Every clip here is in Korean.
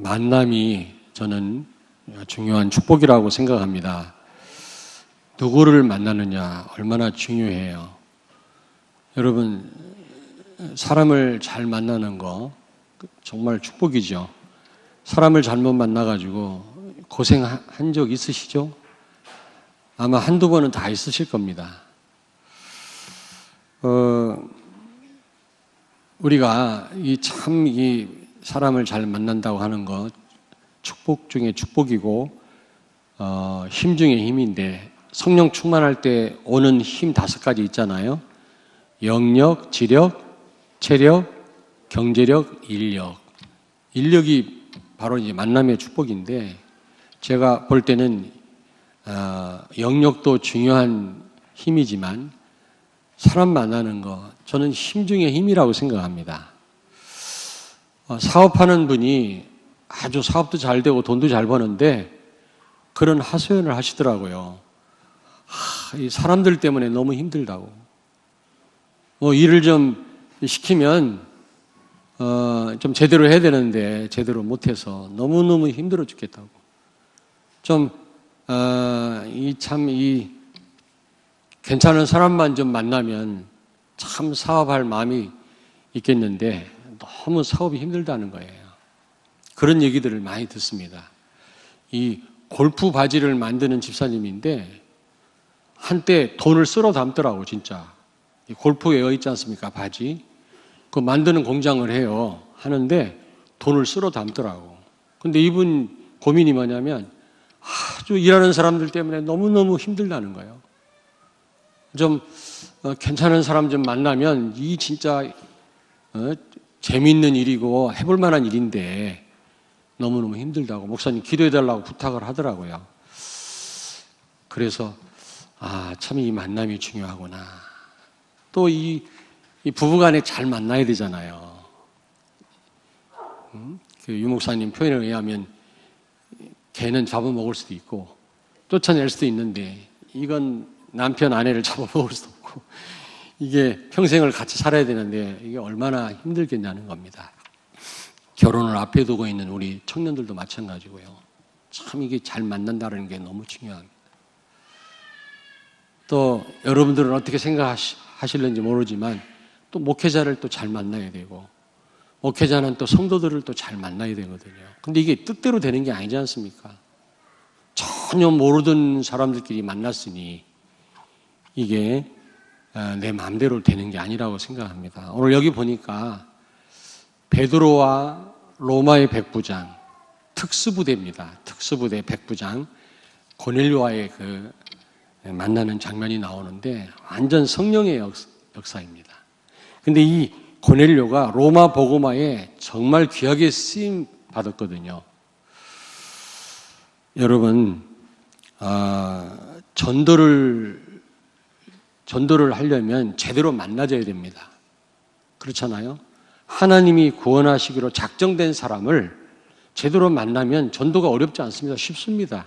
만남이 저는 중요한 축복이라고 생각합니다. 누구를 만나느냐 얼마나 중요해요. 여러분, 사람을 잘 만나는 거 정말 축복이죠. 사람을 잘못 만나가지고 고생한 적 있으시죠? 아마 한두 번은 다 있으실 겁니다. 우리가 이 사람을 잘 만난다고 하는 거 축복 중에 축복이고 힘 중에 힘인데, 성령 충만할 때 오는 힘 5가지 있잖아요. 영력, 지력, 체력, 경제력, 인력. 인력이 바로 이제 만남의 축복인데, 제가 볼 때는 영력도 중요한 힘이지만 사람 만나는 거 저는 힘 중에 힘이라고 생각합니다. 사업하는 분이 아주 사업도 잘 되고 돈도 잘 버는데 그런 하소연을 하시더라고요. 이 사람들 때문에 너무 힘들다고. 일을 좀 시키면 좀 제대로 해야 되는데 제대로 못해서 너무너무 힘들어 죽겠다고. 괜찮은 사람만 좀 만나면 참 사업할 마음이 있겠는데 너무 사업이 힘들다는 거예요. 그런 얘기들을 많이 듣습니다. 이 골프 바지를 만드는 집사님인데 한때 돈을 쓸어 담더라고, 진짜. 이 골프웨어 있지 않습니까, 바지. 그거 만드는 공장을 해요. 하는데 돈을 쓸어 담더라고. 근데 이분 고민이 뭐냐면 아주 일하는 사람들 때문에 너무너무 힘들다는 거예요. 좀 괜찮은 사람 좀 만나면 이 진짜 재미있는 일이고 해볼 만한 일인데 너무너무 힘들다고 목사님 기도해달라고 부탁을 하더라고요. 그래서 참 이 만남이 중요하구나. 또 이 부부간에 잘 만나야 되잖아요. 그 유 목사님 표현에 의하면 개는 잡아먹을 수도 있고 쫓아낼 수도 있는데 이건 남편 아내를 잡아먹을 수도 없고 이게 평생을 같이 살아야 되는데 이게 얼마나 힘들겠냐는 겁니다. 결혼을 앞에 두고 있는 우리 청년들도 마찬가지고요. 참 이게 잘 만난다는 게 너무 중요합니다. 또 여러분들은 어떻게 생각하실는지 모르지만 또 목회자를 또 잘 만나야 되고 목회자는 또 성도들을 또 잘 만나야 되거든요. 근데 이게 뜻대로 되는 게 아니지 않습니까? 전혀 모르던 사람들끼리 만났으니 이게 내 마음대로 되는 게 아니라고 생각합니다. 오늘 여기 보니까 베드로와 로마의 백부장, 특수부대입니다. 특수부대 백부장 고넬료와의 그 만나는 장면이 나오는데 완전 성령의 역사입니다. 근데 이 고넬료가 로마 복음화에 정말 귀하게 쓰임 받았거든요. 여러분, 전도를 하려면 제대로 만나줘야 됩니다. 그렇잖아요? 하나님이 구원하시기로 작정된 사람을 제대로 만나면 전도가 어렵지 않습니다. 쉽습니다.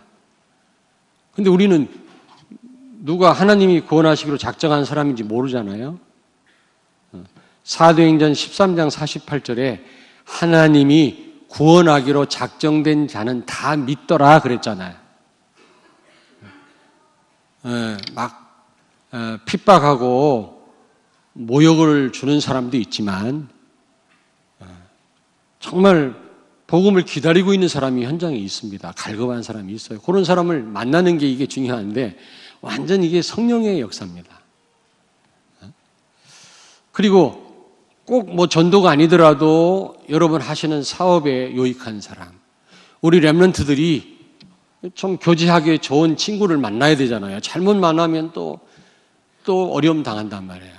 근데 우리는 누가 하나님이 구원하시기로 작정한 사람인지 모르잖아요. 사도행전 13장 48절에 하나님이 구원하기로 작정된 자는 다 믿더라 그랬잖아요. 핍박하고 모욕을 주는 사람도 있지만 정말 복음을 기다리고 있는 사람이 현장에 있습니다. 갈급한 사람이 있어요. 그런 사람을 만나는 게 이게 중요한데 완전 이게 성령의 역사입니다. 그리고 꼭 전도가 아니더라도 여러분 하시는 사업에 유익한 사람, 우리 렘넌트들이 좀 교제하기에 좋은 친구를 만나야 되잖아요. 잘못 만나면 또 어려움 당한단 말이에요.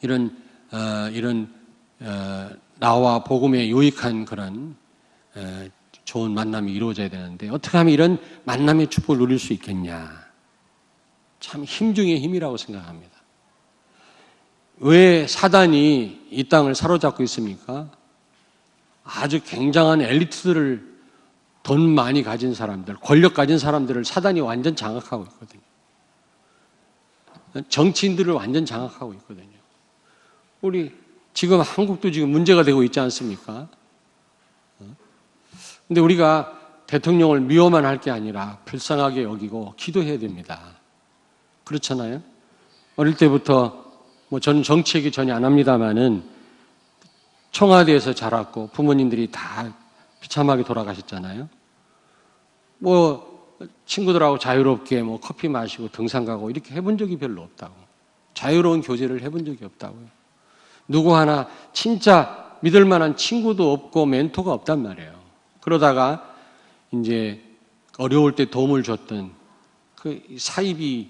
이런 나와 복음에 유익한 그런 좋은 만남이 이루어져야 되는데 어떻게 하면 이런 만남의 축복을 누릴 수 있겠냐? 참 힘 중에 힘이라고 생각합니다. 왜 사단이 이 땅을 사로잡고 있습니까? 아주 굉장한 엘리트들을, 돈 많이 가진 사람들, 권력 가진 사람들을 사단이 완전 장악하고 있거든요. 정치인들을 완전 장악하고 있거든요. 우리 지금 한국도 지금 문제가 되고 있지 않습니까? 근데 우리가 대통령을 미워만 할 게 아니라 불쌍하게 여기고 기도해야 됩니다. 그렇잖아요? 어릴 때부터 저는 정치 얘기 전혀 안 합니다만은 청와대에서 자랐고 부모님들이 다 비참하게 돌아가셨잖아요. 친구들하고 자유롭게 커피 마시고 등산 가고 이렇게 해본 적이 별로 없다고. 자유로운 교제를 해본 적이 없다고요. 누구 하나 진짜 믿을 만한 친구도 없고 멘토가 없단 말이에요. 그러다가 이제 어려울 때 도움을 줬던 그 사이비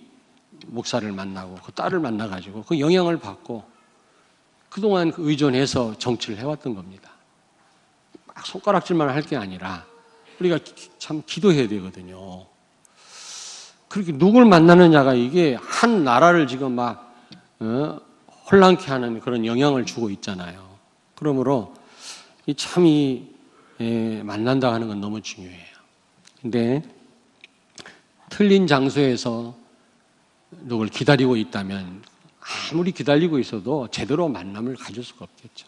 목사를 만나고 그 딸을 만나가지고 그 영향을 받고 그동안 의존해서 정치를 해왔던 겁니다. 막 손가락질만 할 게 아니라 우리가 참 기도해야 되거든요. 그렇게 누굴 만나느냐가 이게 한 나라를 지금 막 혼란케 하는 그런 영향을 주고 있잖아요. 그러므로 만난다 하는 건 너무 중요해요. 근데 틀린 장소에서 누굴 기다리고 있다면 아무리 기다리고 있어도 제대로 만남을 가질 수가 없겠죠.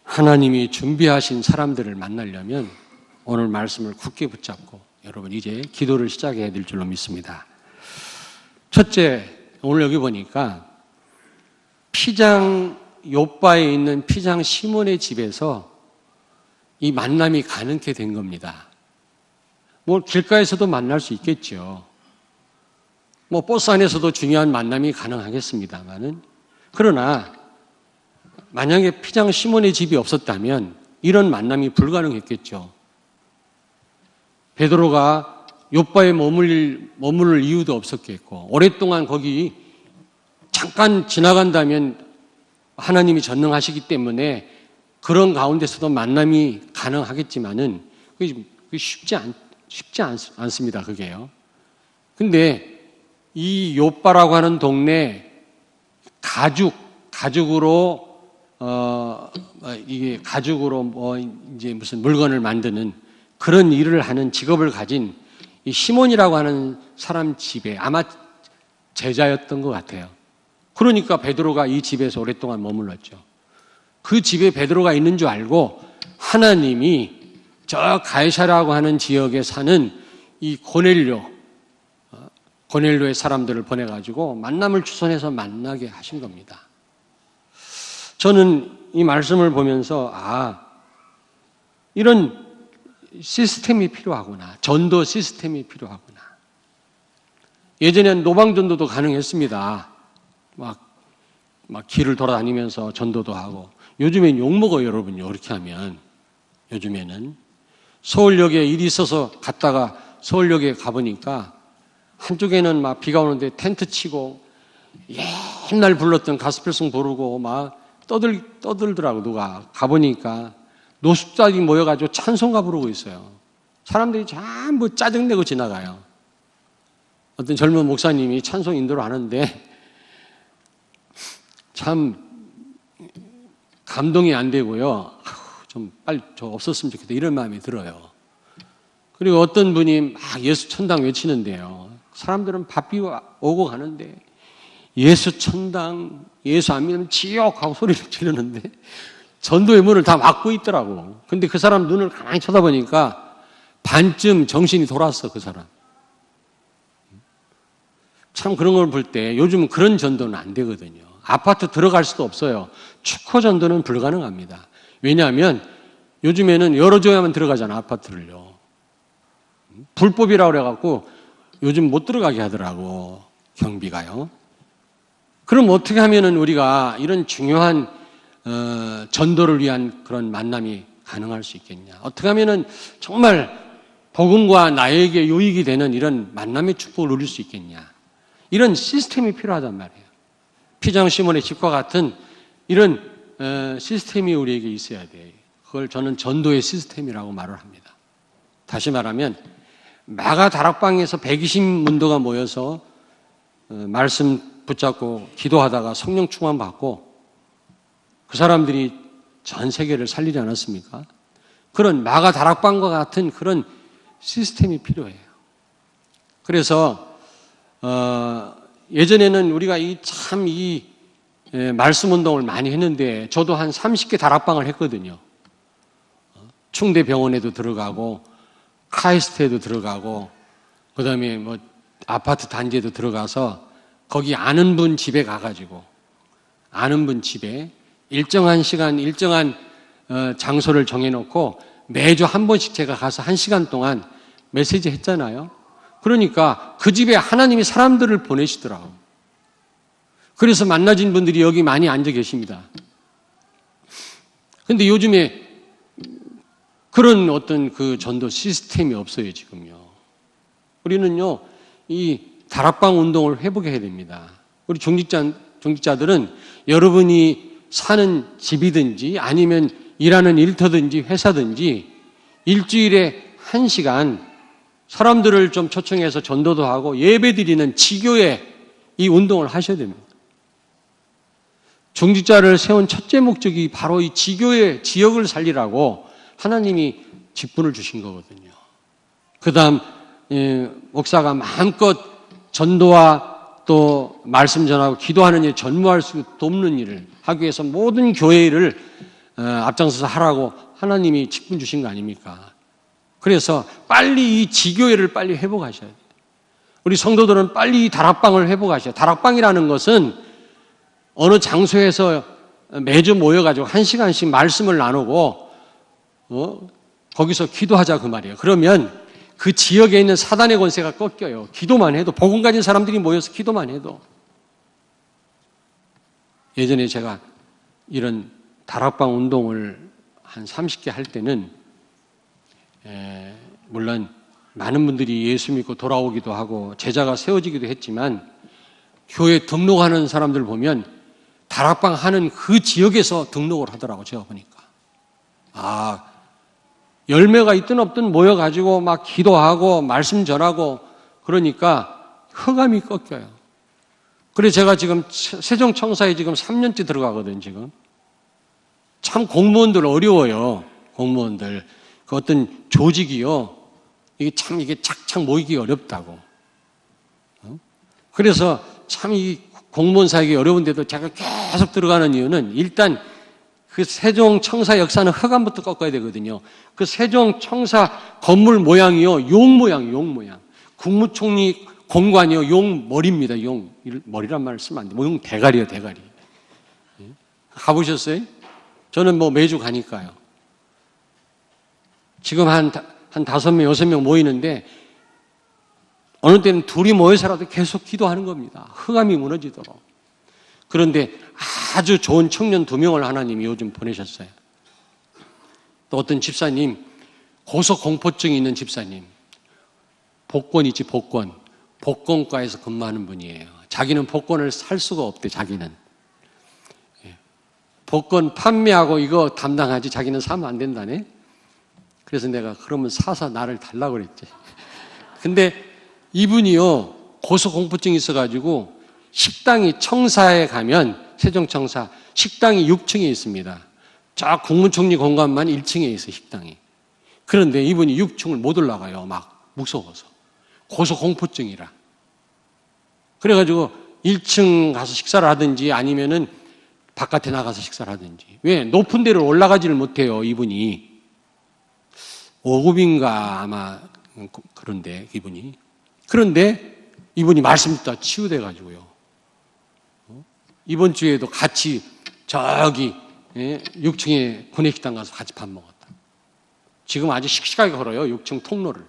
하나님이 준비하신 사람들을 만나려면 오늘 말씀을 굳게 붙잡고 여러분 이제 기도를 시작해야 될 줄로 믿습니다. 첫째, 오늘 여기 보니까 피장 욥바에 있는 피장 시몬의 집에서 이 만남이 가능케 된 겁니다. 길가에서도 만날 수 있겠죠. 버스 안에서도 중요한 만남이 가능하겠습니다만은 그러나 만약에 피장 시몬의 집이 없었다면 이런 만남이 불가능했겠죠. 베드로가 욥바에 머무를 이유도 없었겠고 오랫동안 거기 잠깐 지나간다면 하나님이 전능하시기 때문에 그런 가운데서도 만남이 가능하겠지만은 쉽지 않습니다. 그게요. 근데 이 욥바라고 하는 동네 가죽으로 이제 무슨 물건을 만드는 그런 일을 하는 직업을 가진 이 시몬이라고 하는 사람 집에 아마 제자였던 것 같아요. 그러니까 베드로가 이 집에서 오랫동안 머물렀죠. 그 집에 베드로가 있는 줄 알고 하나님이 저 가이사라고 하는 지역에 사는 이 고넬료의 사람들을 보내가지고 만남을 주선해서 만나게 하신 겁니다. 저는 이 말씀을 보면서 이런 시스템이 필요하구나. 전도 시스템이 필요하구나. 예전엔 노방전도도 가능했습니다. 막 길을 돌아다니면서 전도도 하고. 요즘엔 욕먹어요, 여러분요. 이렇게 하면. 요즘에는. 서울역에 일이 있어서 갔다가 서울역에 가보니까 한쪽에는 막 비가 오는데 텐트 치고 옛날 불렀던 가스펠송 부르고 막 떠들더라고, 누가. 가보니까 노숙자들이 모여가지고 찬송가 부르고 있어요. 사람들이 전부 짜증내고 지나가요. 어떤 젊은 목사님이 찬송 인도를 하는데 참 감동이 안 되고요. 좀 빨리 저 없었으면 좋겠다 이런 마음이 들어요. 그리고 어떤 분이 막 예수 천당 외치는데요. 사람들은 바삐 오고 가는데 예수 천당, 예수 안 믿으면 지옥 하고 소리를 지르는데 전도의 문을 다 막고 있더라고. 근데 그 사람 눈을 가만히 쳐다보니까 반쯤 정신이 돌았어, 그 사람. 참 그런 걸 볼 때 요즘은 그런 전도는 안 되거든요. 아파트 들어갈 수도 없어요. 축호 전도는 불가능합니다. 왜냐하면 요즘에는 열어줘야만 들어가잖아, 아파트를요. 불법이라고 그래갖고 요즘 못 들어가게 하더라고, 경비가요. 그럼 어떻게 하면은 우리가 이런 중요한 전도를 위한 그런 만남이 가능할 수 있겠냐? 어떻게 하면은 정말 복음과 나에게 유익이 되는 이런 만남의 축복을 누릴 수 있겠냐? 이런 시스템이 필요하단 말이에요. 피장 시몬의 집과 같은 이런 시스템이 우리에게 있어야 돼요. 그걸 저는 전도의 시스템이라고 말을 합니다. 다시 말하면 마가 다락방에서 120문도가 모여서 말씀 붙잡고 기도하다가 성령 충만 받고 그 사람들이 전 세계를 살리지 않았습니까? 그런 마가 다락방과 같은 그런 시스템이 필요해요. 그래서 예전에는 우리가 이 말씀 운동을 많이 했는데 저도 한 30개 다락방을 했거든요. 충대병원에도 들어가고 카이스트에도 들어가고 그다음에 뭐 아파트 단지에도 들어가서 거기 아는 분 집에 가가지고 아는 분 집에 일정한 시간 일정한 장소를 정해놓고 매주 한 번씩 제가 가서 1시간 동안 메시지 했잖아요. 그러니까 그 집에 하나님이 사람들을 보내시더라고요. 그래서 만나진 분들이 여기 많이 앉아 계십니다. 근데 요즘에 그런 어떤 그 전도 시스템이 없어요, 지금요. 우리는요, 이 다락방 운동을 회복해야 됩니다. 우리 중직자들은 여러분이 사는 집이든지 아니면 일하는 일터든지 회사든지 일주일에 1시간 사람들을 좀 초청해서 전도도 하고 예배 드리는 지교의 이 운동을 하셔야 됩니다. 중직자를 세운 첫째 목적이 바로 이 지교의 지역을 살리라고 하나님이 직분을 주신 거거든요. 그 다음 목사가 마음껏 전도와 또 말씀 전하고 기도하는 일, 전무할 수 돕는 일을 하기 위해서 모든 교회 일을 앞장서서 하라고 하나님이 직분 주신 거 아닙니까? 그래서 빨리 이 지교회를 빨리 회복하셔야 돼요. 우리 성도들은 빨리 이 다락방을 회복하셔야 돼요. 다락방이라는 것은 어느 장소에서 매주 모여가지고 1시간씩 말씀을 나누고 거기서 기도하자 그 말이에요. 그러면 그 지역에 있는 사단의 권세가 꺾여요. 기도만 해도, 복음 가진 사람들이 모여서 기도만 해도. 예전에 제가 이런 다락방 운동을 한 30개 할 때는 물론 많은 분들이 예수 믿고 돌아오기도 하고 제자가 세워지기도 했지만 교회 등록하는 사람들 보면 다락방 하는 그 지역에서 등록을 하더라고, 제가 보니까. 열매가 있든 없든 모여가지고 막 기도하고 말씀 전하고 그러니까 흑암이 꺾여요. 그래서 제가 지금 세종청사에 지금 3년째 들어가거든요, 지금. 참 공무원들 어려워요, 공무원들. 그 어떤 조직이요. 이게 착착 모이기 어렵다고. 그래서 참 이 공무원 사역이 어려운데도 제가 계속 들어가는 이유는 일단 그 세종청사 역사는 흑암부터 꺾어야 되거든요. 그 세종청사 건물 모양이요, 용 모양이에요, 용 모양. 국무총리 공관이요, 용 머리입니다, 용. 머리란 말을 쓰면 안 돼요. 용 대가리요, 대가리. 가보셨어요? 저는 뭐 매주 가니까요. 지금 한 5명, 6명 모이는데 어느 때는 둘이 모여서라도 계속 기도하는 겁니다. 흑암이 무너지도록. 그런데 아주 좋은 청년 2명을 하나님이 요즘 보내셨어요. 또 어떤 집사님, 고소공포증이 있는 집사님. 복권이지, 복권. 복권과에서 근무하는 분이에요. 자기는 복권을 살 수가 없대, 자기는. 복권 판매하고 이거 담당하지 자기는 사면 안 된다네. 그래서 내가 그러면 사서 나를 달라고 그랬지. 근데 이분이요, 고소공포증이 있어가지고 식당이 청사에 가면 세종청사 식당이 6층에 있습니다. 저 국무총리 공간만 1층에 있어요, 식당이. 그런데 이분이 6층을 못 올라가요, 막 무서워서. 고소공포증이라. 그래가지고 1층 가서 식사를 하든지 아니면은 바깥에 나가서 식사를 하든지. 왜? 높은 데를 올라가지를 못해요, 이분이. 5급인가 아마 그런데 이분이. 그런데 이분이 말씀 듣다 치유돼가지고요. 이번 주에도 같이 저기 6층에 구내식당 가서 같이 밥 먹었다. 지금 아주 씩씩하게 걸어요, 6층 통로를.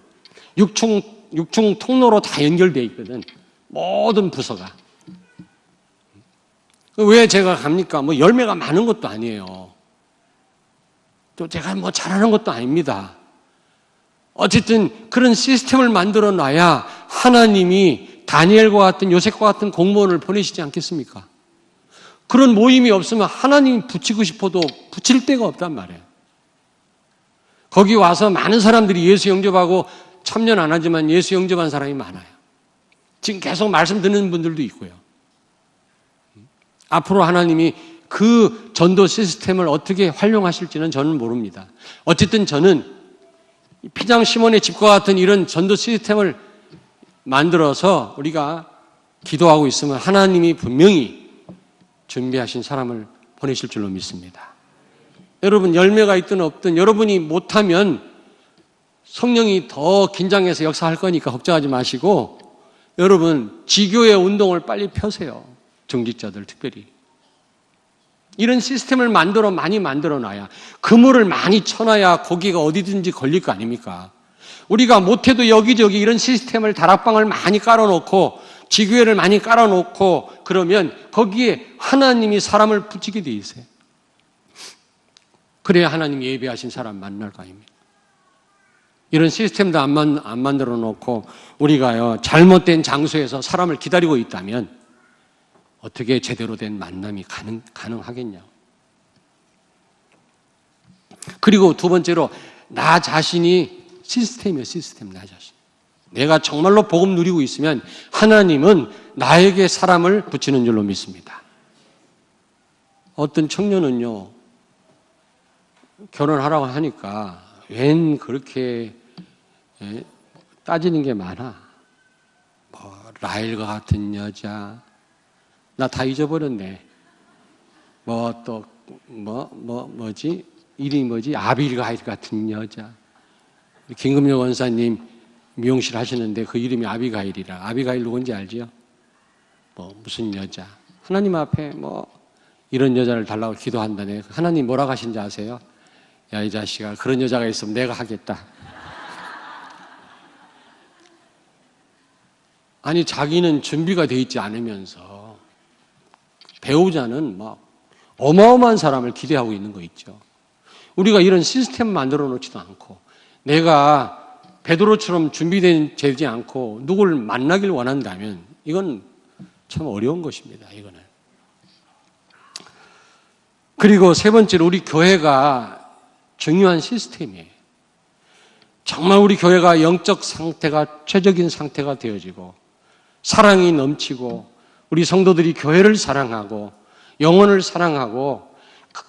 6층 통로로 다 연결되어 있거든, 모든 부서가. 왜 제가 갑니까? 뭐 열매가 많은 것도 아니에요. 또 제가 뭐 잘하는 것도 아닙니다. 어쨌든 그런 시스템을 만들어 놔야 하나님이 다니엘과 같은 요셉과 같은 공무원을 보내시지 않겠습니까? 그런 모임이 없으면 하나님이 붙이고 싶어도 붙일 데가 없단 말이에요. 거기 와서 많은 사람들이 예수 영접하고 참여는 안 하지만 예수 영접한 사람이 많아요. 지금 계속 말씀 듣는 분들도 있고요. 앞으로 하나님이 그 전도 시스템을 어떻게 활용하실지는 저는 모릅니다. 어쨌든 저는 피장 시몬의 집과 같은 이런 전도 시스템을 만들어서 우리가 기도하고 있으면 하나님이 분명히 준비하신 사람을 보내실 줄로 믿습니다. 여러분 열매가 있든 없든 여러분이 못하면 성령이 더 긴장해서 역사할 거니까 걱정하지 마시고 여러분 지교의 운동을 빨리 펴세요. 정직자들 특별히. 이런 시스템을 많이 만들어놔야 그물을 많이 쳐놔야 고기가 어디든지 걸릴 거 아닙니까? 우리가 못해도 여기저기 이런 시스템을 다락방을 많이 깔아놓고 지교회를 많이 깔아놓고 그러면 거기에 하나님이 사람을 붙이게 돼 있어요. 그래야 하나님이 예배하신 사람 만날 거 아닙니까? 이런 시스템도 안 만들어 놓고 우리가요 잘못된 장소에서 사람을 기다리고 있다면 어떻게 제대로 된 만남이 가능하겠냐. 그리고 두 번째로 나 자신이 시스템이에요. 시스템 나 자신. 내가 정말로 복음 누리고 있으면 하나님은 나에게 사람을 붙이는 줄로 믿습니다. 어떤 청년은요 결혼하라고 하니까 웬 그렇게 따지는 게 많아. 뭐 라헬과 같은 여자 나 다 잊어버렸네. 이름이 뭐지? 아비가일 같은 여자. 김금영 원사님 미용실 하시는데 그 이름이 아비가일이라. 아비가일 누군지 알지요? 무슨 여자. 하나님 앞에 이런 여자를 달라고 기도한다네. 하나님 뭐라고 하신지 아세요? 야, 이 자식아, 그런 여자가 있으면 내가 하겠다. 아니, 자기는 준비가 돼 있지 않으면서 배우자는 어마어마한 사람을 기대하고 있는 거 있죠. 우리가 이런 시스템 만들어 놓지도 않고 내가 베드로처럼 준비되지 않고 누구를 만나길 원한다면 이건 참 어려운 것입니다. 이거는. 그리고 세 번째로 우리 교회가 중요한 시스템이에요. 정말 우리 교회가 영적 상태가 최적인 상태가 되어지고 사랑이 넘치고 우리 성도들이 교회를 사랑하고 영혼을 사랑하고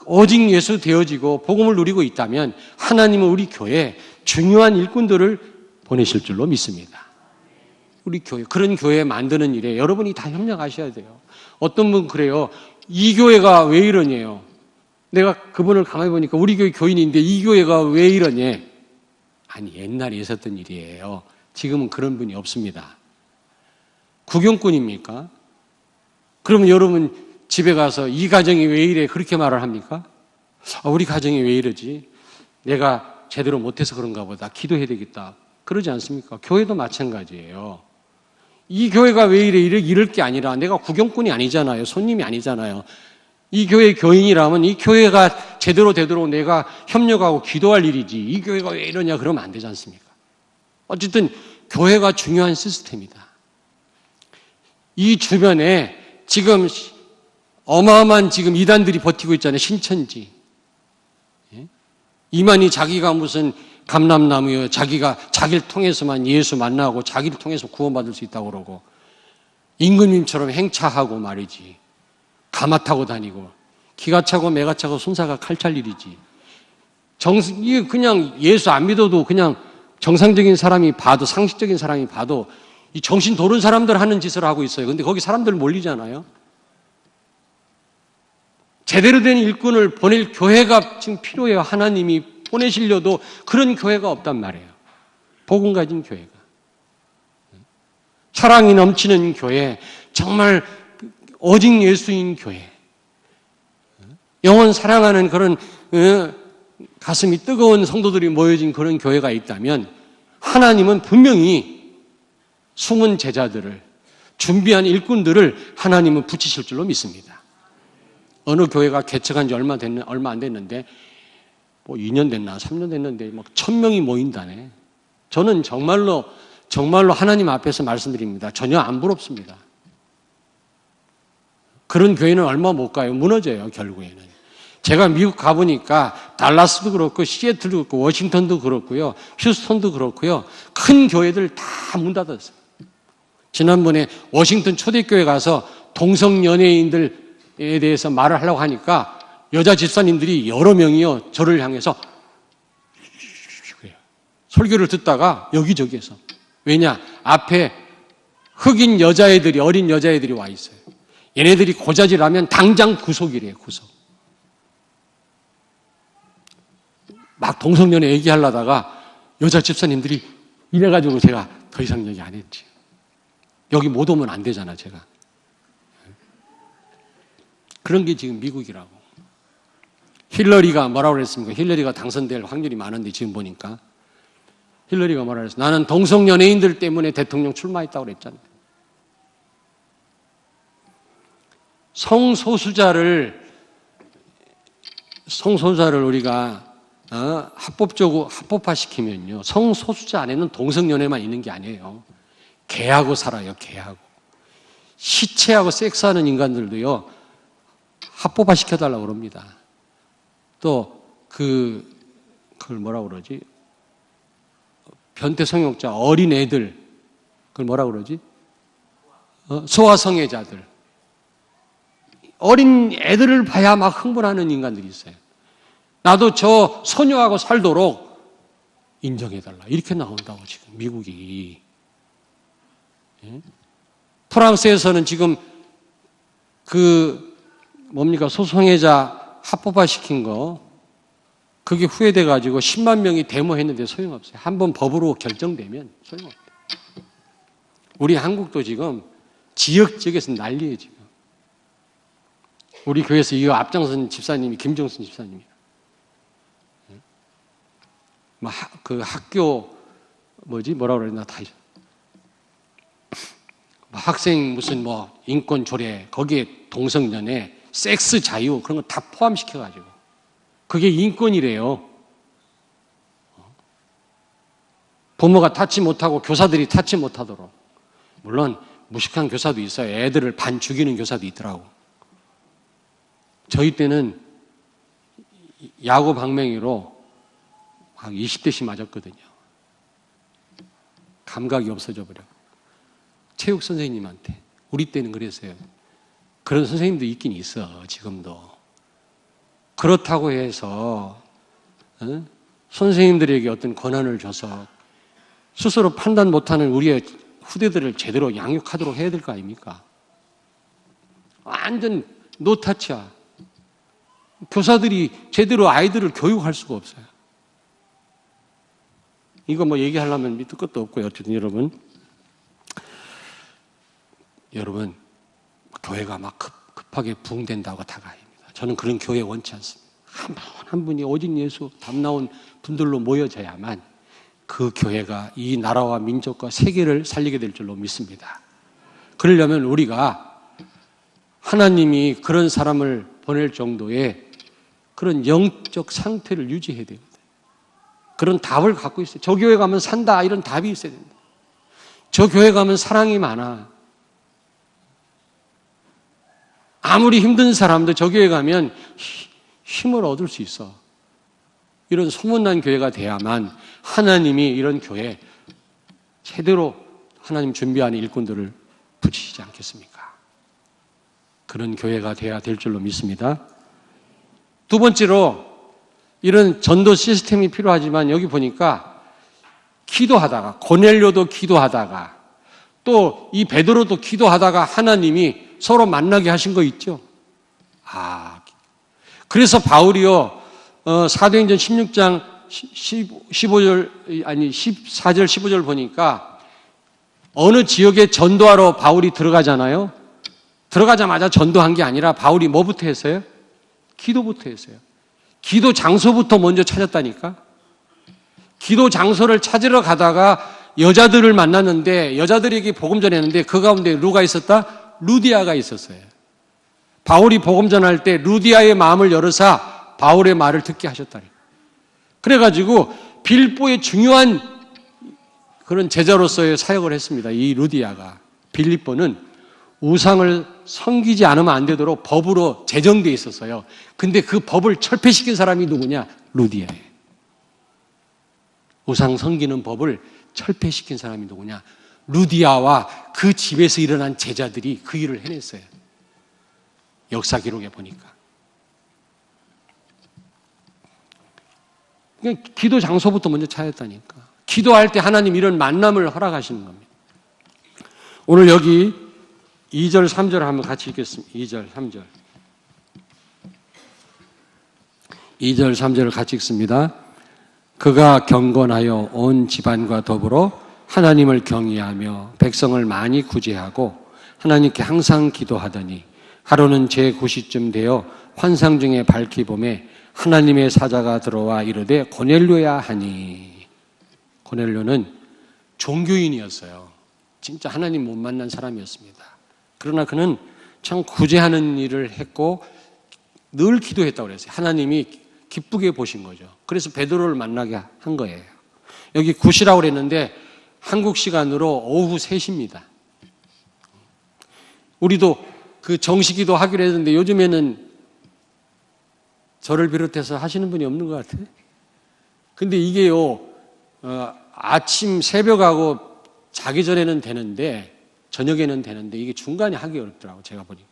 오직 예수 되어지고 복음을 누리고 있다면 하나님은 우리 교회에 중요한 일꾼들을 보내실 줄로 믿습니다. 우리 교회, 그런 교회 만드는 일에 여러분이 다 협력하셔야 돼요. 어떤 분 그래요. 이 교회가 왜 이러냐요. 내가 그분을 가만히 보니까 우리 교회 교인인데 이 교회가 왜 이러냐. 아니, 옛날에 있었던 일이에요. 지금은 그런 분이 없습니다. 구경꾼입니까? 그러면 여러분 집에 가서 이 가정이 왜 이래 그렇게 말을 합니까? 우리 가정이 왜 이러지? 내가 제대로 못해서 그런가 보다. 기도해야 되겠다. 그러지 않습니까? 교회도 마찬가지예요. 이 교회가 왜 이래 이럴 게 아니라 내가 구경꾼이 아니잖아요. 손님이 아니잖아요. 이 교회 교인이라면 이 교회가 제대로 되도록 내가 협력하고 기도할 일이지 이 교회가 왜 이러냐 그러면 안 되지 않습니까? 어쨌든 교회가 중요한 시스템이다. 이 주변에 지금 어마어마한 지금 이단들이 버티고 있잖아요. 신천지. 이만희 자기가 무슨 감람나무요. 자기를 통해서만 예수 만나고 자기를 통해서 구원받을 수 있다고 그러고 임금님처럼 행차하고 말이지. 가마 타고 다니고 기가 차고 매가 차고 손사가 칼찰 일이지. 이게 그냥 예수 안 믿어도 그냥 정상적인 사람이 봐도 상식적인 사람이 봐도 이 정신 도른 사람들 하는 짓을 하고 있어요. 근데 거기 사람들 몰리잖아요. 제대로 된 일꾼을 보낼 교회가 지금 필요해요. 하나님이 보내시려도 그런 교회가 없단 말이에요. 복음 가진 교회가. 사랑이 넘치는 교회, 정말 오직 예수인 교회. 영혼 사랑하는 그런 가슴이 뜨거운 성도들이 모여진 그런 교회가 있다면 하나님은 분명히 숨은 제자들을 준비한 일꾼들을 하나님은 붙이실 줄로 믿습니다. 어느 교회가 개척한 지 얼마 안 됐는데 2년 됐나 3년 됐는데 1000명이 모인다네. 저는 정말로 하나님 앞에서 말씀드립니다. 전혀 안 부럽습니다. 그런 교회는 얼마 못 가요. 무너져요, 결국에는. 제가 미국 가보니까 달라스도 그렇고 시애틀도 그렇고 워싱턴도 그렇고요. 휴스턴도 그렇고요. 큰 교회들 다 문 닫았어요. 지난번에 워싱턴 초대교회 가서 동성 연예인들에 대해서 말을 하려고 하니까 여자 집사님들이 여러 명이요. 저를 향해서 설교를 듣다가 여기저기에서. 왜냐? 앞에 흑인 여자애들이, 어린 여자애들이 와 있어요. 얘네들이 고자질하면 당장 구속이래요, 구속. 막 동성연애 얘기하려다가 여자 집사님들이 이래가지고 제가 더 이상 얘기 안 했지. 여기 못 오면 안 되잖아, 제가. 그런 게 지금 미국이라고. 힐러리가 뭐라고 그랬습니까? 힐러리가 당선될 확률이 많은데 지금 보니까. 힐러리가 뭐라고 그랬어? 나는 동성연예인들 때문에 대통령 출마했다고 그랬잖아요. 성소수자를 우리가 합법적으로 합법화시키면요, 성소수자 안에는 동성연애만 있는 게 아니에요. 개하고 살아요, 개하고. 시체하고 섹스하는 인간들도요, 합법화시켜달라고 그럽니다. 또 그걸 뭐라고 그러지? 변태 성욕자 어린 애들, 그걸 뭐라고 그러지? 소아성애자들. 어린 애들을 봐야 막 흥분하는 인간들이 있어요. 나도 저 소녀하고 살도록 인정해달라. 이렇게 나온다고 지금 미국이. 프랑스에서는 지금 소성애자 합법화시킨 거, 그게 후회돼가지고 10만 명이 데모했는데 소용없어요. 한번 법으로 결정되면 소용없어요. 우리 한국도 지금 지역에서 난리예요, 지금. 우리 교회에서 이거 앞장선 집사님이 김정순 집사님이에요. 그 학교 뭐라 그러나 다 학생 무슨 인권 조례, 거기에 동성연애, 섹스 자유 그런 거 다 포함시켜가지고 그게 인권이래요. 부모가 타치 못하고 교사들이 타치 못하도록. 물론 무식한 교사도 있어요. 애들을 반 죽이는 교사도 있더라고. 저희 때는 야구 방망이로 막 20대씩 맞았거든요. 감각이 없어져 버려. 체육 선생님한테. 우리 때는 그랬어요. 그런 선생님도 있긴 있어, 지금도. 그렇다고 해서 선생님들에게 어떤 권한을 줘서 스스로 판단 못하는 우리의 후대들을 제대로 양육하도록 해야 될 거 아닙니까? 완전 노타치야. 교사들이 제대로 아이들을 교육할 수가 없어요. 이거 얘기하려면 밑도 끝도 없고요. 어쨌든 여러분 교회가 막 급하게 부흥된다고 다가 아닙니다. 저는 그런 교회 원치 않습니다. 한 분이 오직 예수 답 나온 분들로 모여져야만 그 교회가 이 나라와 민족과 세계를 살리게 될 줄로 믿습니다. 그러려면 우리가 하나님이 그런 사람을 보낼 정도의 그런 영적 상태를 유지해야 됩니다. 그런 답을 갖고 있어요. 저 교회 가면 산다, 이런 답이 있어야 됩니다. 저 교회 가면 사랑이 많아. 아무리 힘든 사람도 저 교회 가면 힘을 얻을 수 있어. 이런 소문난 교회가 돼야만 하나님이 이런 교회 제대로 하나님 준비하는 일꾼들을 붙이시지 않겠습니까? 그런 교회가 돼야 될 줄로 믿습니다. 두 번째로 이런 전도 시스템이 필요하지만 여기 보니까 기도하다가 고넬료도 기도하다가 또 이 베드로도 기도하다가 하나님이 서로 만나게 하신 거 있죠? 그래서 바울이요, 사도행전 16장 14절 15절 보니까 어느 지역에 전도하러 바울이 들어가잖아요. 들어가자마자 전도한 게 아니라 바울이 뭐부터 했어요? 기도부터 했어요. 기도 장소부터 먼저 찾았다니까. 기도 장소를 찾으러 가다가 여자들을 만났는데 여자들에게 복음 전했는데 그 가운데 누가 있었다? 루디아가 있었어요. 바울이 복음 전할 때 루디아의 마음을 열어서 바울의 말을 듣게 하셨다니. 그래가지고 빌보의 중요한 그런 제자로서의 사역을 했습니다. 이 루디아가. 빌립보는 우상을 섬기지 않으면 안 되도록 법으로 제정되어 있었어요. 근데 그 법을 철폐시킨 사람이 누구냐? 루디아예요. 우상 섬기는 법을 철폐시킨 사람이 누구냐? 루디아와 그 집에서 일어난 제자들이 그 일을 해냈어요. 역사 기록에 보니까. 그러니까 기도 장소부터 먼저 찾았다니까. 기도할 때 하나님 이런 만남을 허락하시는 겁니다. 오늘 여기 2절, 3절 한번 같이 읽겠습니다. 2절, 3절. 2절, 3절을 같이 읽습니다. 그가 경건하여 온 집안과 더불어 하나님을 경외하며 백성을 많이 구제하고 하나님께 항상 기도하더니 하루는 제9시쯤 되어 환상 중에 밝히 보매 하나님의 사자가 들어와 이르되 고넬료야 하니. 고넬료는 종교인이었어요. 진짜 하나님 못 만난 사람이었습니다. 그러나 그는 참 구제하는 일을 했고 늘 기도했다고 그랬어요. 하나님이 기쁘게 보신 거죠. 그래서 베드로를 만나게 한 거예요. 여기 9시라고 그랬는데 한국 시간으로 오후 3시입니다. 우리도 그 정시기도 하기로 했는데 요즘에는 저를 비롯해서 하시는 분이 없는 것 같아요. 근데 이게요, 아침 새벽하고 자기 전에는 되는데 저녁에는 되는데 이게 중간에 하기 어렵더라고요. 제가 보니.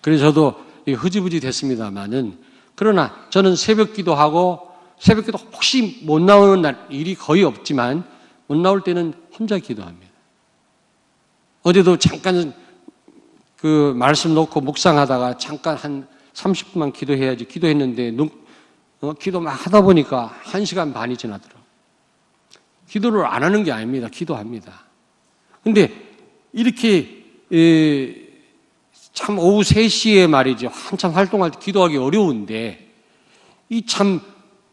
그래서 저도 흐지부지 됐습니다만은 그러나 저는 새벽 기도하고 새벽 기도 혹시 못 나오는 날 일이 거의 없지만 못 나올 때는 혼자 기도합니다. 어제도 잠깐 그 말씀 놓고 묵상하다가 잠깐 한 30분만 기도해야지 기도했는데 기도만 하다 보니까 1시간 반이 지나더라고요. 기도를 안 하는 게 아닙니다. 기도합니다. 근데 이렇게 참 오후 3시에 말이죠. 한참 활동할 때 기도하기 어려운데 이 참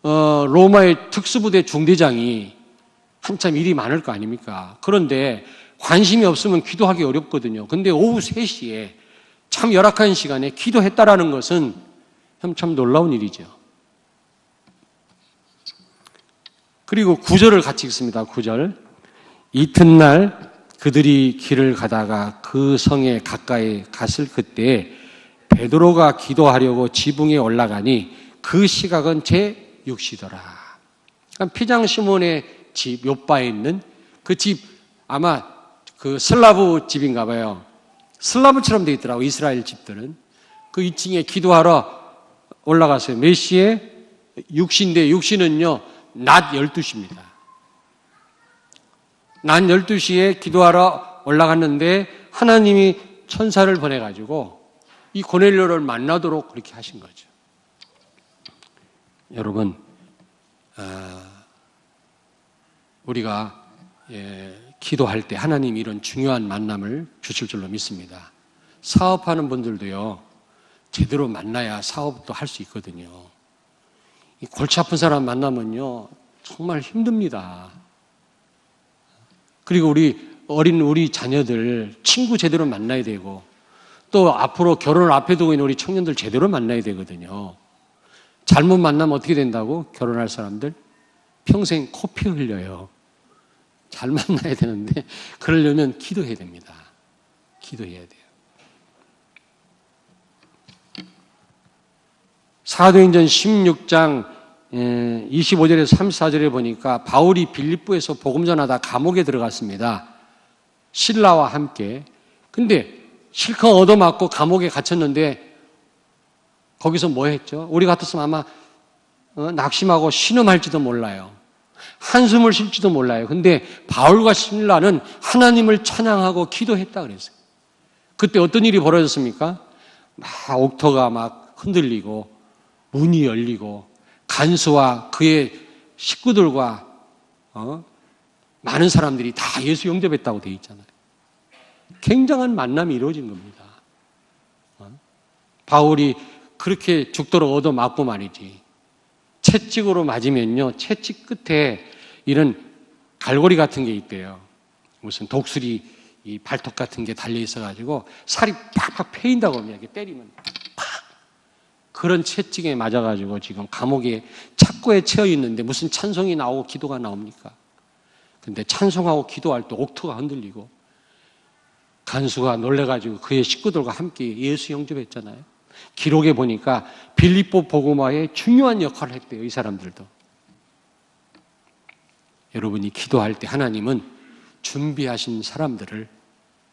로마의 특수부대 중대장이 한참 일이 많을 거 아닙니까? 그런데 관심이 없으면 기도하기 어렵거든요. 근데 오후 3시에 참 열악한 시간에 기도했다라는 것은 참 놀라운 일이죠. 그리고 9절을 같이 읽습니다. 9절. 이튿날 그들이 길을 가다가 그 성에 가까이 갔을 그때 베드로가 기도하려고 지붕에 올라가니 그 시각은 제6시더라. 그러니까 피장 시몬의 집 요바에 있는 그 집 아마 그 슬라브 집인가 봐요. 슬라브처럼 되어 있더라고 이스라엘 집들은. 그 2층에 기도하러 올라갔어요. 몇 시에? 6시인데 6시는요 낮 12시입니다. 낮 12시에 기도하러 올라갔는데 하나님이 천사를 보내가지고 이 고넬료를 만나도록 그렇게 하신 거죠. 여러분 우리가 기도할 때 하나님이 이런 중요한 만남을 주실 줄로 믿습니다. 사업하는 분들도요 제대로 만나야 사업도 할 수 있거든요. 이 골치 아픈 사람 만나면요 정말 힘듭니다. 그리고 우리 자녀들 친구 제대로 만나야 되고 또 앞으로 결혼을 앞에 두고 있는 우리 청년들 제대로 만나야 되거든요. 잘못 만나면 어떻게 된다고? 결혼할 사람들 평생 코피 흘려요. 잘 만나야 되는데 그러려면 기도해야 됩니다. 기도해야 돼요. 사도행전 16장 25절에서 34절에 보니까 바울이 빌립보에서 복음 전하다 감옥에 들어갔습니다. 신라와 함께. 근데 실컷 얻어맞고 감옥에 갇혔는데 거기서 뭐 했죠? 우리 같았으면 아마 낙심하고 신음할지도 몰라요. 한숨을 쉴지도 몰라요. 근데 바울과 신라는 하나님을 찬양하고 기도했다 그랬어요. 그때 어떤 일이 벌어졌습니까? 막 옥토가 막 흔들리고 문이 열리고 간수와 그의 식구들과 많은 사람들이 다 예수 영접했다고 되어 있잖아요. 굉장한 만남이 이루어진 겁니다. 바울이 그렇게 죽도록 얻어맞고 말이지. 채찍으로 맞으면요, 채찍 끝에 이런 갈고리 같은 게 있대요. 무슨 독수리 이 발톱 같은 게 달려 있어가지고 살이 팍팍 패인다고 합니다. 이렇게 때리면 팍! 그런 채찍에 맞아가지고 지금 감옥에 착고에 채워 있는데 무슨 찬송이 나오고 기도가 나옵니까? 근데 찬송하고 기도할 때 옥토가 흔들리고 간수가 놀래가지고 그의 식구들과 함께 예수 영접했잖아요. 기록에 보니까 빌립보 복음화에 중요한 역할을 했대요. 이 사람들도. 여러분이 기도할 때 하나님은 준비하신 사람들을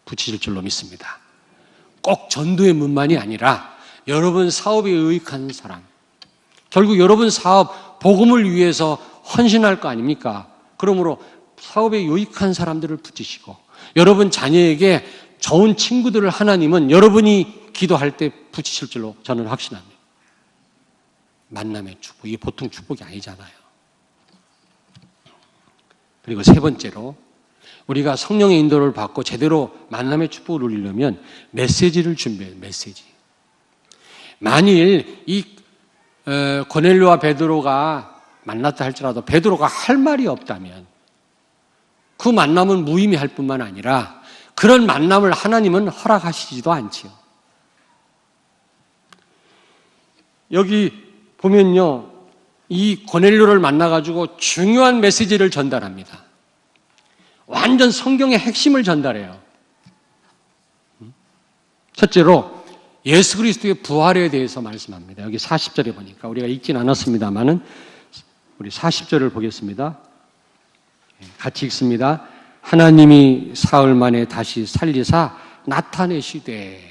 붙이실 줄로 믿습니다. 꼭 전도의 문만이 아니라 여러분 사업에 유익한 사람, 결국 여러분 사업 복음을 위해서 헌신할 거 아닙니까? 그러므로 사업에 유익한 사람들을 붙이시고 여러분 자녀에게 좋은 친구들을 하나님은 여러분이 기도할 때 붙이실 줄로 저는 확신합니다. 만남의 축복, 이게 보통 축복이 아니잖아요. 그리고 세 번째로 우리가 성령의 인도를 받고 제대로 만남의 축복을 누리려면 메시지를 준비해요. 메시지. 만일 이 고넬료와 베드로가 만났다 할지라도 베드로가 할 말이 없다면 그 만남은 무의미할 뿐만 아니라 그런 만남을 하나님은 허락하시지도 않지요. 여기 보면요, 이 고넬료를 만나가지고 중요한 메시지를 전달합니다. 완전 성경의 핵심을 전달해요. 첫째로 예수 그리스도의 부활에 대해서 말씀합니다. 여기 40절에 보니까 우리가 읽진 않았습니다만은 우리 40절을 보겠습니다. 같이 읽습니다. 하나님이 사흘 만에 다시 살리사 나타내시되,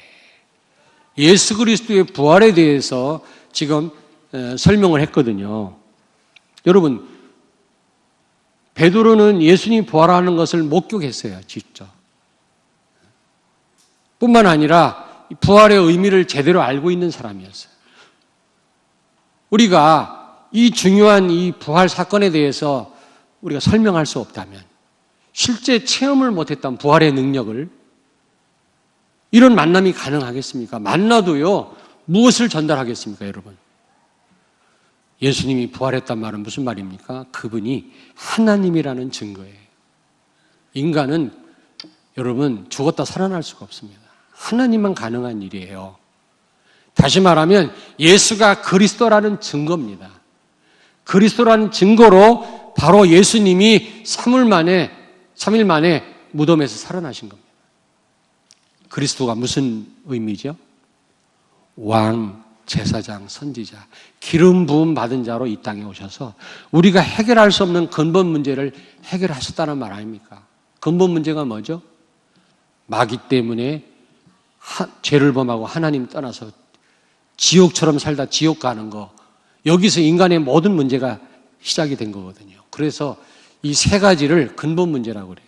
예수 그리스도의 부활에 대해서 지금 설명을 했거든요. 여러분, 베드로는 예수님이 부활하는 것을 목격했어요, 직접. 뿐만 아니라 부활의 의미를 제대로 알고 있는 사람이었어요. 우리가 이 중요한 이 부활 사건에 대해서 우리가 설명할 수 없다면, 실제 체험을 못했던 부활의 능력을, 이런 만남이 가능하겠습니까? 만나도요, 무엇을 전달하겠습니까, 여러분? 예수님이 부활했단 말은 무슨 말입니까? 그분이 하나님이라는 증거예요. 인간은 여러분 죽었다 살아날 수가 없습니다. 하나님만 가능한 일이에요. 다시 말하면 예수가 그리스도라는 증거입니다. 그리스도라는 증거로 바로 예수님이 3일 만에 무덤에서 살아나신 겁니다. 그리스도가 무슨 의미죠? 왕, 제사장, 선지자, 기름 부음 받은 자로 이 땅에 오셔서 우리가 해결할 수 없는 근본 문제를 해결하셨다는 말 아닙니까? 근본 문제가 뭐죠? 마귀 때문에 죄를 범하고 하나님 떠나서 지옥처럼 살다 지옥 가는 거, 여기서 인간의 모든 문제가 시작이 된 거거든요. 그래서 이 세 가지를 근본 문제라고 그래요.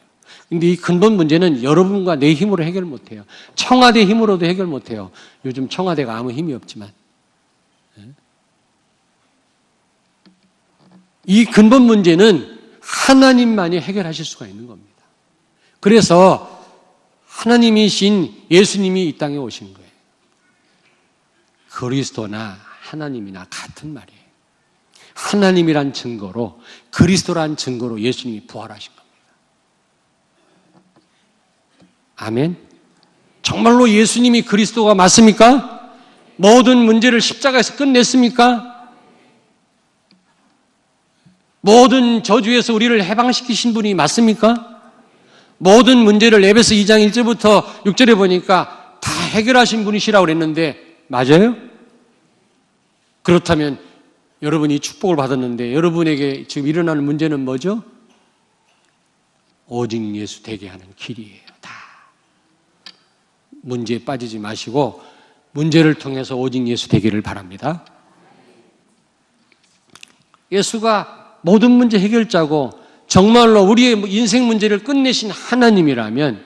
근데 이 근본 문제는 여러분과 내 힘으로 해결 못해요. 청와대 힘으로도 해결 못해요. 요즘 청와대가 아무 힘이 없지만. 이 근본 문제는 하나님만이 해결하실 수가 있는 겁니다. 그래서 하나님이신 예수님이 이 땅에 오신 거예요. 그리스도나 하나님이나 같은 말이에요. 하나님이란 증거로, 그리스도란 증거로 예수님이 부활하신 겁니다. 아멘. 정말로 예수님이 그리스도가 맞습니까? 모든 문제를 십자가에서 끝냈습니까? 모든 저주에서 우리를 해방시키신 분이 맞습니까? 모든 문제를 에베소 2장 1절부터 6절에 보니까 다 해결하신 분이시라고 그랬는데 맞아요? 그렇다면 여러분이 축복을 받았는데 여러분에게 지금 일어나는 문제는 뭐죠? 오직 예수 되게 하는 길이에요. 다. 문제에 빠지지 마시고 문제를 통해서 오직 예수 되기를 바랍니다. 예수가 모든 문제 해결자고 정말로 우리의 인생 문제를 끝내신 하나님이라면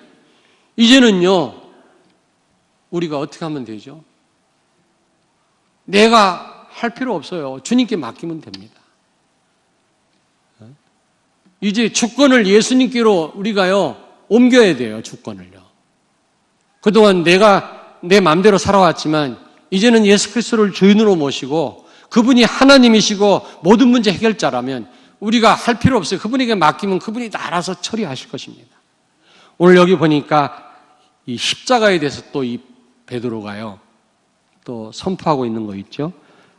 이제는요, 우리가 어떻게 하면 되죠? 내가 할 필요 없어요. 주님께 맡기면 됩니다. 이제 주권을 예수님께로 우리가요, 옮겨야 돼요, 주권을요. 그동안 내가 내 마음대로 살아왔지만 이제는 예수 그리스도를 주인으로 모시고 그분이 하나님이시고 모든 문제 해결자라면 우리가 할 필요 없어요. 그분에게 맡기면 그분이 알아서 처리하실 것입니다. 오늘 여기 보니까 이 십자가에 대해서 또 이 베드로가요, 또 선포하고 있는 거 있죠.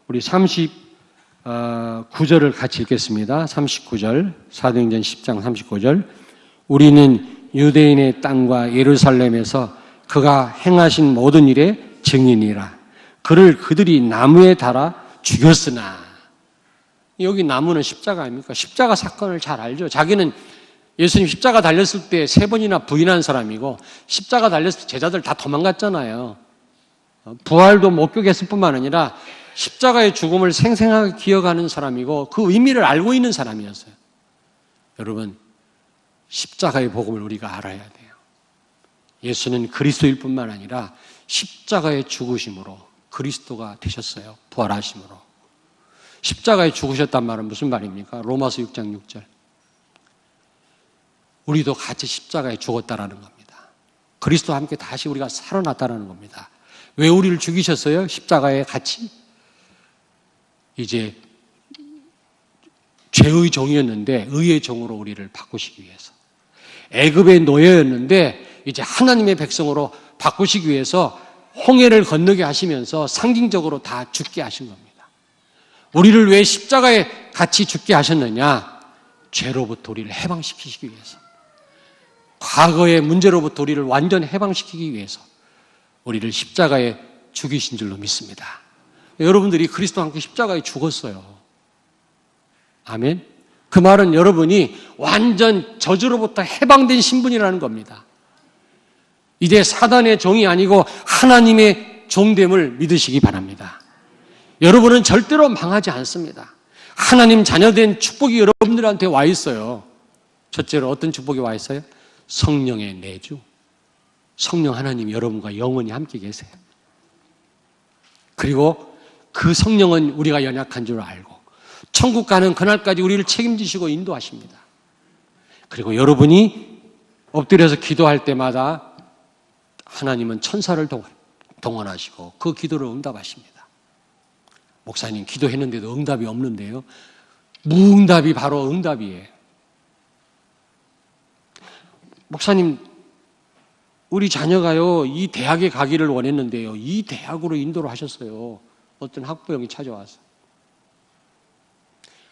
우리 39절을 같이 읽겠습니다. 39절, 사도행전 10장 39절. 우리는 유대인의 땅과 예루살렘에서 그가 행하신 모든 일의 증인이라. 그를 그들이 나무에 달아 죽였으나. 여기 나무는 십자가 아닙니까? 십자가 사건을 잘 알죠. 자기는 예수님 십자가 달렸을 때 3번이나 부인한 사람이고 십자가 달렸을 때 제자들 다 도망갔잖아요. 부활도 목격했을 뿐만 아니라 십자가의 죽음을 생생하게 기억하는 사람이고 그 의미를 알고 있는 사람이었어요. 여러분, 십자가의 복음을 우리가 알아야 돼요. 예수는 그리스도일 뿐만 아니라 십자가의 죽으심으로 그리스도가 되셨어요. 부활하심으로. 십자가에 죽으셨단 말은 무슨 말입니까? 로마서 6장 6절. 우리도 같이 십자가에 죽었다라는 겁니다. 그리스도와 함께 다시 우리가 살아났다라는 겁니다. 왜 우리를 죽이셨어요? 십자가에 같이? 이제 죄의 종이었는데 의의 종으로 우리를 바꾸시기 위해서. 애굽의 노예였는데 이제 하나님의 백성으로 바꾸시기 위해서 홍해를 건너게 하시면서 상징적으로 다 죽게 하신 겁니다. 우리를 왜 십자가에 같이 죽게 하셨느냐? 죄로부터 우리를 해방시키시기 위해서. 과거의 문제로부터 우리를 완전 해방시키기 위해서 우리를 십자가에 죽이신 줄로 믿습니다. 여러분들이 그리스도와 함께 십자가에 죽었어요. 아멘. 그 말은 여러분이 완전 저주로부터 해방된 신분이라는 겁니다. 이제 사단의 종이 아니고 하나님의 종됨을 믿으시기 바랍니다. 여러분은 절대로 망하지 않습니다. 하나님 자녀된 축복이 여러분들한테 와 있어요. 첫째로 어떤 축복이 와 있어요? 성령의 내주. 성령 하나님이 여러분과 영원히 함께 계세요. 그리고 그 성령은 우리가 연약한 줄 알고 천국 가는 그날까지 우리를 책임지시고 인도하십니다. 그리고 여러분이 엎드려서 기도할 때마다 하나님은 천사를 동원하시고 그 기도를 응답하십니다. 목사님 기도했는데도 응답이 없는데요. 무응답이 바로 응답이에요. 목사님 우리 자녀가요 이 대학에 가기를 원했는데요. 이 대학으로 인도를 하셨어요. 어떤 학부형이 찾아와서.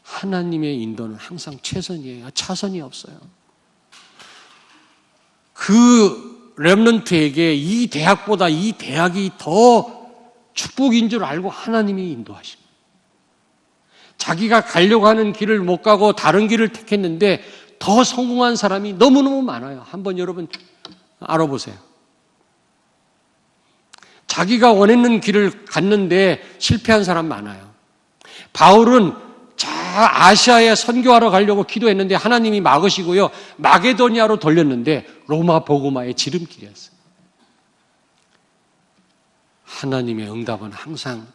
하나님의 인도는 항상 최선이에요. 차선이 없어요. 그 렘넌트에게 이 대학보다 이 대학이 더 축복인 줄 알고 하나님이 인도하십니다. 자기가 가려고 하는 길을 못 가고 다른 길을 택했는데 더 성공한 사람이 너무너무 많아요. 한번 여러분 알아보세요. 자기가 원하는 길을 갔는데 실패한 사람 많아요. 바울은 아시아에 선교하러 가려고 기도했는데 하나님이 막으시고요. 마게도니아로 돌렸는데 로마 복음화의 지름길이었어요. 하나님의 응답은 항상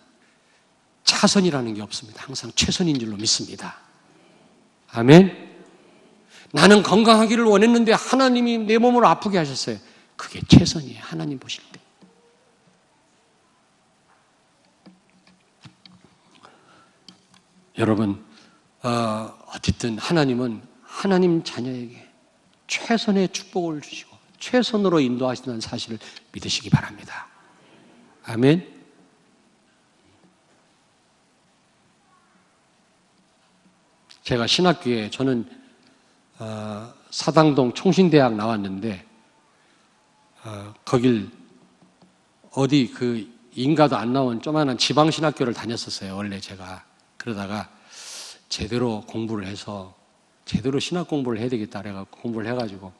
차선이라는 게 없습니다. 항상 최선인 줄로 믿습니다. 아멘. 나는 건강하기를 원했는데 하나님이 내 몸을 아프게 하셨어요. 그게 최선이에요. 하나님 보실 때. 여러분 어쨌든 하나님은 하나님 자녀에게 최선의 축복을 주시고 최선으로 인도하신다는 사실을 믿으시기 바랍니다. 아멘. 제가 신학교에 저는 사당동 총신대학 나왔는데 거길 어디 그 인가도 안 나온 조그마한 지방신학교를 다녔었어요. 원래 제가. 그러다가 제대로 공부를 해서 제대로 신학 공부를 해야 되겠다 그래갖고 공부를 해가지고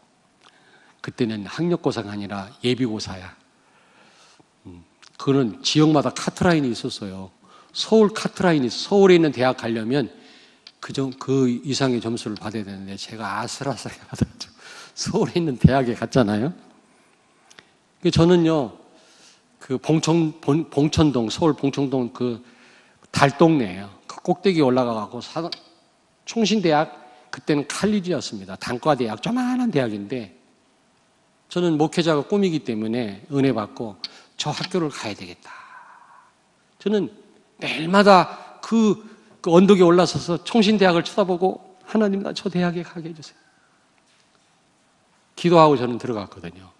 그때는 학력고사가 아니라 예비고사야. 그거는 지역마다 카트라인이 있었어요. 서울 카트라인이 서울에 있는 대학 가려면 그 이상의 점수를 받아야 되는데 제가 아슬아슬하게 받아가지고 서울에 있는 대학에 갔잖아요. 저는요 그 봉천동 서울 봉천동 그 달동네예요. 그 꼭대기에 올라가고 총신대학 그때는 칼리지였습니다. 단과대학 조그마한 대학인데 저는 목회자가 꿈이기 때문에 은혜 받고 저 학교를 가야 되겠다. 저는 매일마다 그 언덕에 올라서서 총신대학을 쳐다보고 하나님 나 저 대학에 가게 해주세요. 기도하고 저는 들어갔거든요.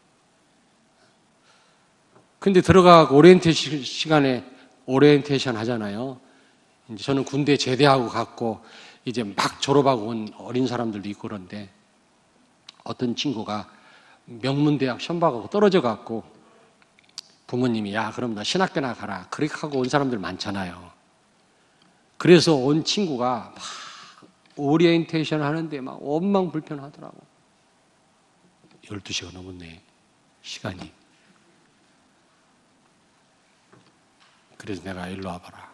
근데 들어가고 오리엔테이션 시간에 오리엔테이션 하잖아요. 이제 저는 군대 제대하고 갔고 이제 막 졸업하고 온 어린 사람들도 있고 그런데 어떤 친구가 명문대학 시험 봐가고 떨어져 갖고 부모님이 야 그럼 너 신학교나 가라 그렇게 하고 온 사람들 많잖아요. 그래서 온 친구가 막 오리엔테이션 하는데 막 원망불편하더라고. 12시가 넘었네 시간이. 그래서 내가 일로 와봐라.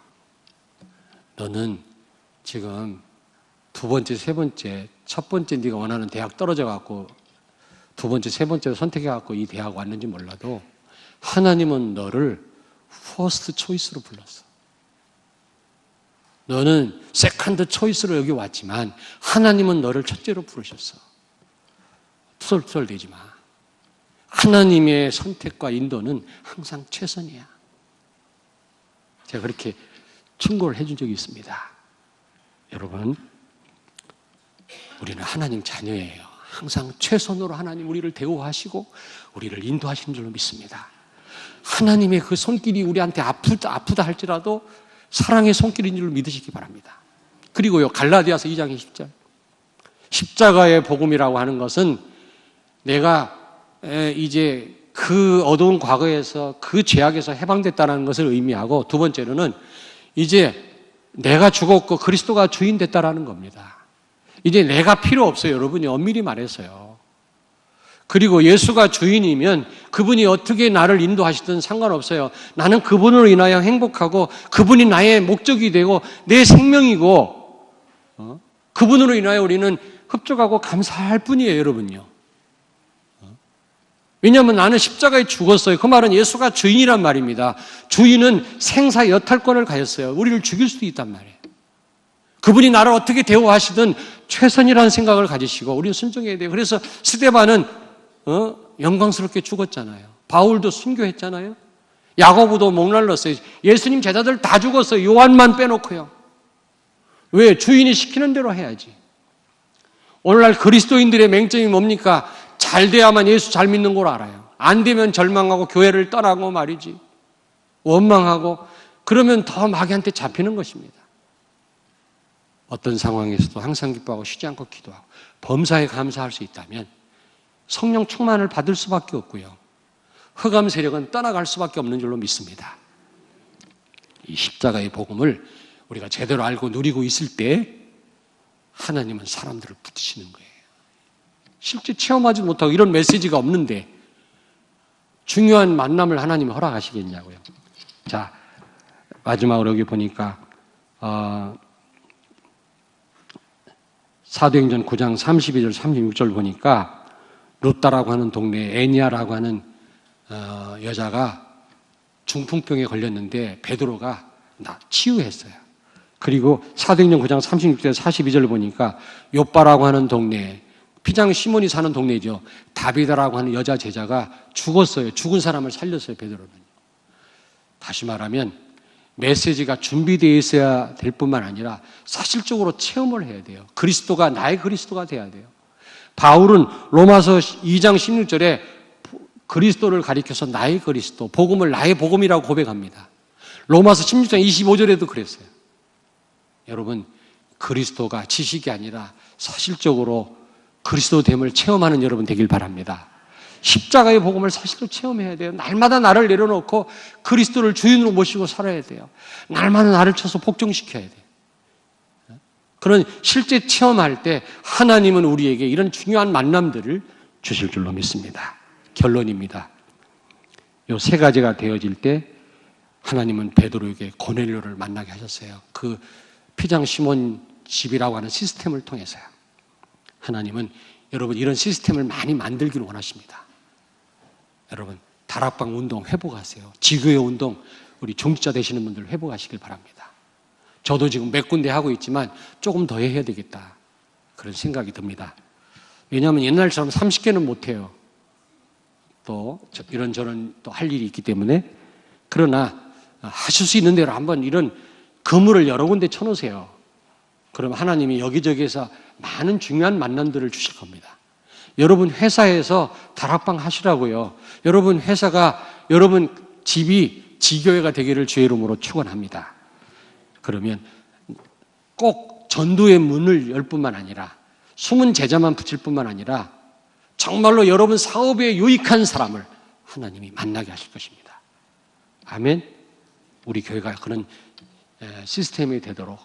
너는 지금 두 번째, 세 번째, 첫 번째 네가 원하는 대학 떨어져 갖고 두 번째, 세 번째로 선택해 갖고 이 대학 왔는지 몰라도 하나님은 너를 퍼스트 초이스로 불렀어. 너는 세컨드 초이스로 여기 왔지만 하나님은 너를 첫째로 부르셨어. 투덜투덜대지 마. 하나님의 선택과 인도는 항상 최선이야. 제가 그렇게 충고를 해준 적이 있습니다. 여러분, 우리는 하나님 자녀예요. 항상 최선으로 하나님 우리를 대우하시고 우리를 인도하시는 줄로 믿습니다. 하나님의 그 손길이 우리한테 아프다 할지라도 사랑의 손길인 줄 믿으시기 바랍니다. 그리고요, 갈라디아서 2장 20절. 십자가의 복음이라고 하는 것은 내가 이제 그 어두운 과거에서 그 죄악에서 해방됐다는 것을 의미하고, 두 번째로는 이제 내가 죽었고 그리스도가 주인 됐다라는 겁니다. 이제 내가 필요 없어요, 여러분이 엄밀히 말해서요. 그리고 예수가 주인이면 그분이 어떻게 나를 인도하시든 상관없어요. 나는 그분으로 인하여 행복하고 그분이 나의 목적이 되고 내 생명이고 그분으로 인하여 우리는 흡족하고 감사할 뿐이에요, 여러분요. 왜냐하면 나는 십자가에 죽었어요. 그 말은 예수가 주인이란 말입니다. 주인은 생사 여탈권을 가졌어요. 우리를 죽일 수도 있단 말이에요. 그분이 나를 어떻게 대우하시든 최선이라는 생각을 가지시고 우리는 순종해야 돼요. 그래서 스데반은 영광스럽게 죽었잖아요. 바울도 순교했잖아요. 야고보도 목날랐어요. 예수님 제자들 다 죽었어요. 요한만 빼놓고요. 왜? 주인이 시키는 대로 해야지. 오늘날 그리스도인들의 맹점이 뭡니까? 잘 돼야만 예수 잘 믿는 걸 알아요. 안 되면 절망하고 교회를 떠나고 말이지. 원망하고 그러면 더 마귀한테 잡히는 것입니다. 어떤 상황에서도 항상 기뻐하고 쉬지 않고 기도하고 범사에 감사할 수 있다면 성령 충만을 받을 수밖에 없고요. 흑암 세력은 떠나갈 수밖에 없는 줄로 믿습니다. 이 십자가의 복음을 우리가 제대로 알고 누리고 있을 때 하나님은 사람들을 붙이시는 거예요. 실제 체험하지 못하고 이런 메시지가 없는데 중요한 만남을 하나님이 허락하시겠냐고요. 자, 마지막으로 여기 보니까 사도행전 9장 32절 36절 보니까 루다라고 하는 동네에 애니아라고 하는 여자가 중풍병에 걸렸는데 베드로가 치유했어요. 그리고 사도행전 9장 36절 42절 보니까 요빠라고 하는 동네에 피장 시몬이 사는 동네죠. 다비다라고 하는 여자 제자가 죽었어요. 죽은 사람을 살렸어요, 베드로는. 다시 말하면 메시지가 준비되어 있어야 될 뿐만 아니라 사실적으로 체험을 해야 돼요. 그리스도가 나의 그리스도가 돼야 돼요. 바울은 로마서 2장 16절에 그리스도를 가리켜서 나의 그리스도, 복음을 나의 복음이라고 고백합니다. 로마서 16장 25절에도 그랬어요. 여러분, 그리스도가 지식이 아니라 사실적으로 그리스도됨을 체험하는 여러분 되길 바랍니다. 십자가의 복음을 사실로 체험해야 돼요. 날마다 나를 내려놓고 그리스도를 주인으로 모시고 살아야 돼요. 날마다 나를 쳐서 복종시켜야 돼요. 그런 실제 체험할 때 하나님은 우리에게 이런 중요한 만남들을 주실 줄로 믿습니다. 결론입니다. 이 세 가지가 되어질 때 하나님은 베드로에게 고넬료를 만나게 하셨어요. 그 피장 시몬 집이라고 하는 시스템을 통해서요. 하나님은 여러분 이런 시스템을 많이 만들기를 원하십니다. 여러분 다락방 운동 회복하세요. 지교회 운동 우리 종직자 되시는 분들 회복하시길 바랍니다. 저도 지금 몇 군데 하고 있지만 조금 더 해야 되겠다 그런 생각이 듭니다. 왜냐하면 옛날처럼 30개는 못해요. 또 이런저런 또 할 일이 있기 때문에. 그러나 하실 수 있는 대로 한번 이런 그물을 여러 군데 쳐놓으세요. 그럼 하나님이 여기저기에서 많은 중요한 만남들을 주실 겁니다. 여러분 회사에서 다락방 하시라고요. 여러분 회사가 여러분 집이 지교회가 되기를 주의 이름으로 축원합니다. 그러면 꼭 전도의 문을 열 뿐만 아니라 숨은 제자만 붙일 뿐만 아니라 정말로 여러분 사업에 유익한 사람을 하나님이 만나게 하실 것입니다. 아멘. 우리 교회가 그런 시스템이 되도록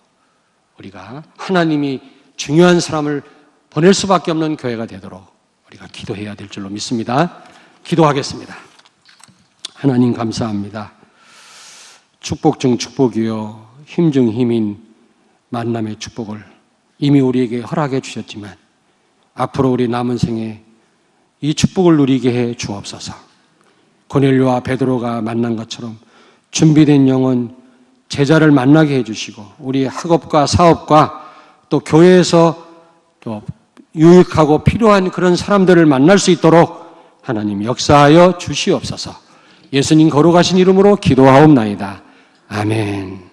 우리가 하나님이 중요한 사람을 보낼 수밖에 없는 교회가 되도록 우리가 기도해야 될 줄로 믿습니다. 기도하겠습니다. 하나님 감사합니다. 축복 중 축복이요 힘 중 힘인 만남의 축복을 이미 우리에게 허락해 주셨지만 앞으로 우리 남은 생에 이 축복을 누리게 해 주옵소서. 고넬료와 베드로가 만난 것처럼 준비된 영혼 제자를 만나게 해주시고 우리 학업과 사업과 또 교회에서 또 유익하고 필요한 그런 사람들을 만날 수 있도록 하나님 역사하여 주시옵소서. 예수님 거룩하신 이름으로 기도하옵나이다. 아멘.